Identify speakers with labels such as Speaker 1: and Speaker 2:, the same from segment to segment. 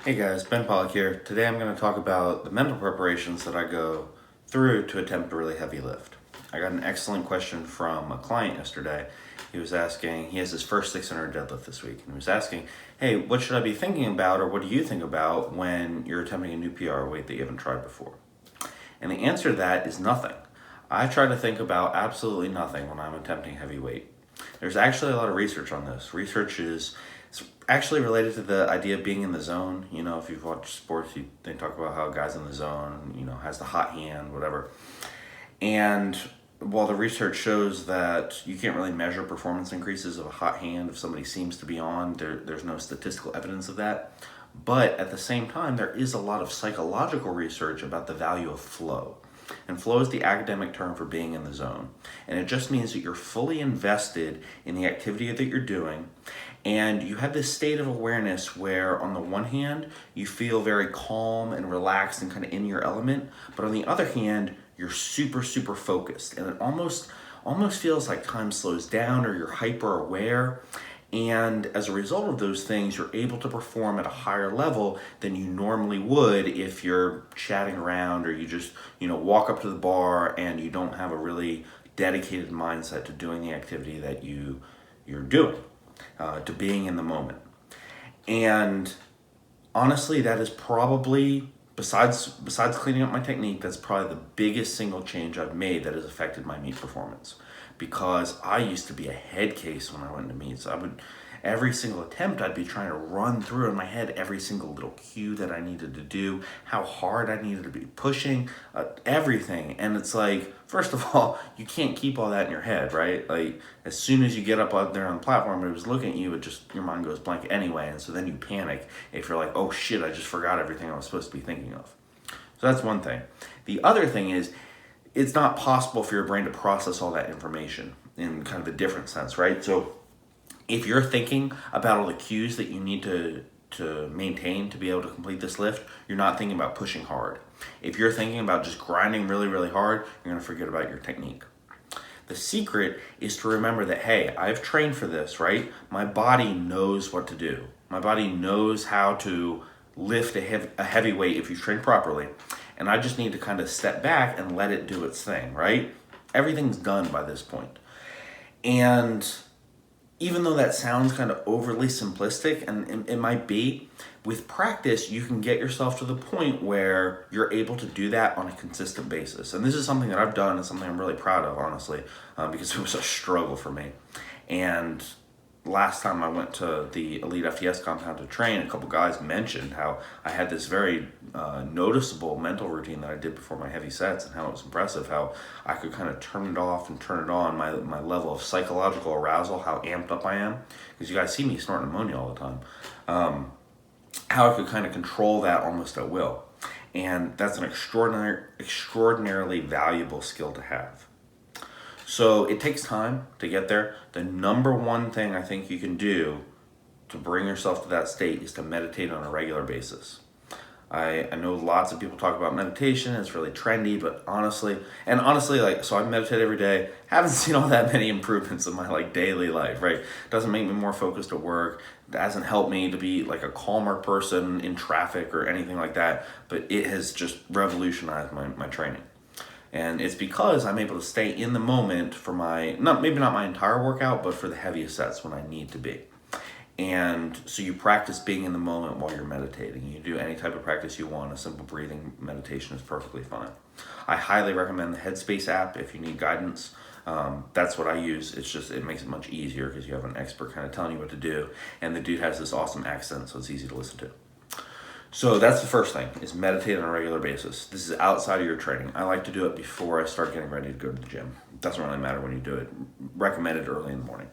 Speaker 1: Hey guys, Ben Pollack here. Today I'm going to talk about the mental preparations that I go through to attempt a really heavy lift. I got an excellent question from a client yesterday. He was asking, he has his first 600 deadlift this week, and he was asking, hey, what should I be thinking about, or what do you think about when you're attempting a new PR weight that you haven't tried before? And the answer to that is nothing. I try to think about absolutely nothing when I'm attempting heavy weight. There's actually a lot of research on this. Research is it's actually related to the idea of being in the zone. You know, if you've watched sports, they talk about how a guy's in the zone, has the hot hand, whatever. And while the research shows that you can't really measure performance increases of a hot hand if somebody seems to be on, there's no statistical evidence of that. But at the same time, there is a lot of psychological research about the value of flow. And flow is the academic term for being in the zone. And it just means that you're fully invested in the activity that you're doing. And you have this state of awareness where, on the one hand, you feel very calm and relaxed and kind of in your element. But on the other hand, you're super, super focused. And it almost feels like time slows down or you're hyper aware. And as a result of those things, you're able to perform at a higher level than you normally would if you're chatting around or you just, walk up to the bar and you don't have a really dedicated mindset to doing the activity that you're doing, to being in the moment. And honestly, that is probably, besides cleaning up my technique, that's probably the biggest single change I've made that has affected my meet performance. Because I used to be a head case when I went to meets. Every single attempt, I'd be trying to run through in my head every single little cue that I needed to do, how hard I needed to be pushing, everything. And it's like, first of all, you can't keep all that in your head, right? Like, as soon as you get up out there on the platform and it was looking at you, your mind goes blank anyway. And so then you panic if you're like, oh shit, I just forgot everything I was supposed to be thinking of. So that's one thing. The other thing is, it's not possible for your brain to process all that information in kind of a different sense, right? So if you're thinking about all the cues that you need to maintain to be able to complete this lift, you're not thinking about pushing hard. If you're thinking about just grinding really, really hard, you're gonna forget about your technique. The secret is to remember that, hey, I've trained for this, right? My body knows what to do. My body knows how to lift a heavy weight if you train properly. And I just need to kind of step back and let it do its thing, right? Everything's done by this point. And even though that sounds kind of overly simplistic, and it might be, with practice, you can get yourself to the point where you're able to do that on a consistent basis. And this is something that I've done and something I'm really proud of, honestly, because it was a struggle for me. And last time I went to the Elite FTS compound to train, a couple guys mentioned how I had this very noticeable mental routine that I did before my heavy sets, and how it was impressive how I could kind of turn it off and turn it on, my level of psychological arousal, how amped up I am, because you guys see me snorting ammonia all the time, how I could kind of control that almost at will. And that's an extraordinarily valuable skill to have. So it takes time to get there. The number one thing I think you can do to bring yourself to that state is to meditate on a regular basis. I know lots of people talk about meditation, it's really trendy, but honestly, so I meditate every day, haven't seen all that many improvements in my daily life, right? Doesn't make me more focused at work, doesn't help me to be like a calmer person in traffic or anything like that, but it has just revolutionized my training. And it's because I'm able to stay in the moment for maybe not my entire workout, but for the heaviest sets when I need to be. And so you practice being in the moment while you're meditating. You do any type of practice you want. A simple breathing meditation is perfectly fine. I highly recommend the Headspace app if you need guidance. That's what I use. It makes it much easier because you have an expert kind of telling you what to do. And the dude has this awesome accent, so it's easy to listen to. So that's the first thing, is meditate on a regular basis. This is outside of your training. I like to do it before I start getting ready to go to the gym. It doesn't really matter when you do it. Recommend it early in the morning.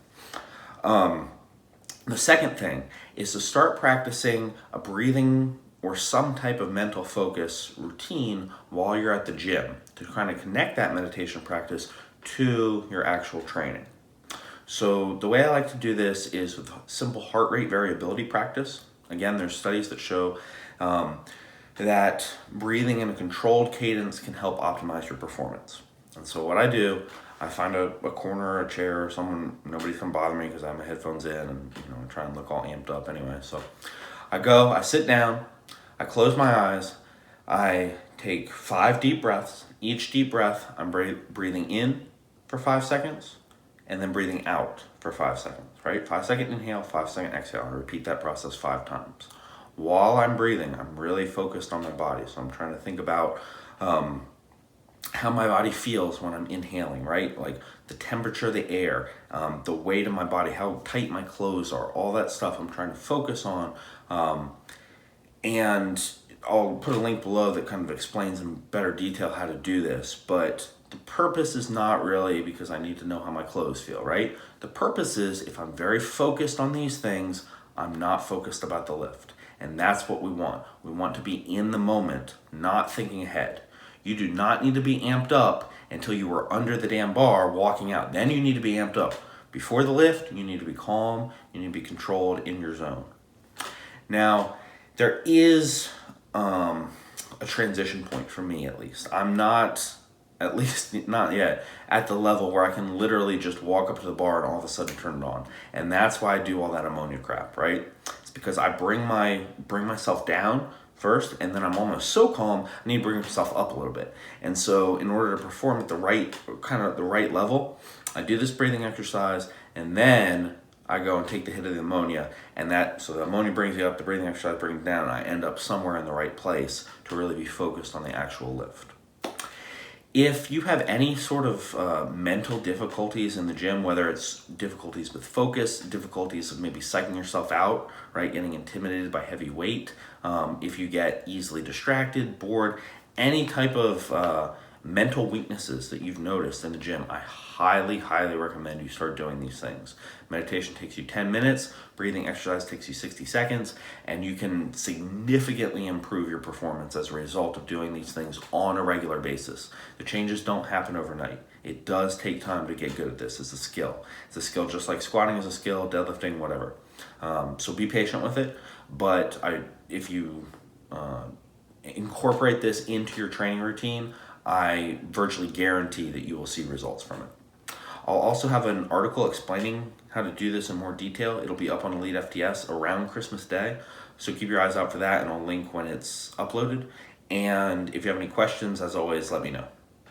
Speaker 1: The second thing is to start practicing a breathing or some type of mental focus routine while you're at the gym to kind of connect that meditation practice to your actual training. So the way I like to do this is with simple heart rate variability practice. Again, there's studies that show that breathing in a controlled cadence can help optimize your performance. And so what I do, I find a corner or a chair or someone, nobody's gonna bother me because I have my headphones in and I try and look all amped up anyway. So I sit down, I close my eyes, I take 5 deep breaths. Each deep breath, I'm breathing in for 5 seconds and then breathing out for 5 seconds, right? 5-second inhale, 5-second exhale. I repeat that process 5 times. While I'm breathing, I'm really focused on my body. So I'm trying to think about how my body feels when I'm inhaling, right? Like the temperature of the air, the weight of my body, how tight my clothes are, all that stuff I'm trying to focus on. And I'll put a link below that kind of explains in better detail how to do this. But the purpose is not really because I need to know how my clothes feel, right? The purpose is if I'm very focused on these things, I'm not focused about the lift. And that's what we want. We want to be in the moment, not thinking ahead. You do not need to be amped up until you are under the damn bar walking out. Then you need to be amped up. Before the lift, you need to be calm. You need to be controlled in your zone. Now, there is a transition point for me, at least. I'm not, at least not yet, at the level where I can literally just walk up to the bar and all of a sudden turn it on. And that's why I do all that ammonia crap, right? It's because I bring myself down first, and then I'm almost so calm, I need to bring myself up a little bit. And so in order to perform at the right level, I do this breathing exercise, and then I go and take the hit of the ammonia, so the ammonia brings you up, the breathing exercise brings you down, and I end up somewhere in the right place to really be focused on the actual lift. If you have any sort of mental difficulties in the gym, whether it's difficulties with focus, difficulties of maybe psyching yourself out, right, getting intimidated by heavy weight, if you get easily distracted, bored, any type of mental weaknesses that you've noticed in the gym, I highly, highly recommend you start doing these things. Meditation takes you 10 minutes, breathing exercise takes you 60 seconds, and you can significantly improve your performance as a result of doing these things on a regular basis. The changes don't happen overnight. It does take time to get good at this. It's a skill. It's a skill just like squatting is a skill, deadlifting, whatever. So be patient with it, but if you incorporate this into your training routine, I virtually guarantee that you will see results from it. I'll also have an article explaining how to do this in more detail. It'll be up on Elite FTS around Christmas Day, so keep your eyes out for that, and I'll link when it's uploaded. And if you have any questions, as always, let me know.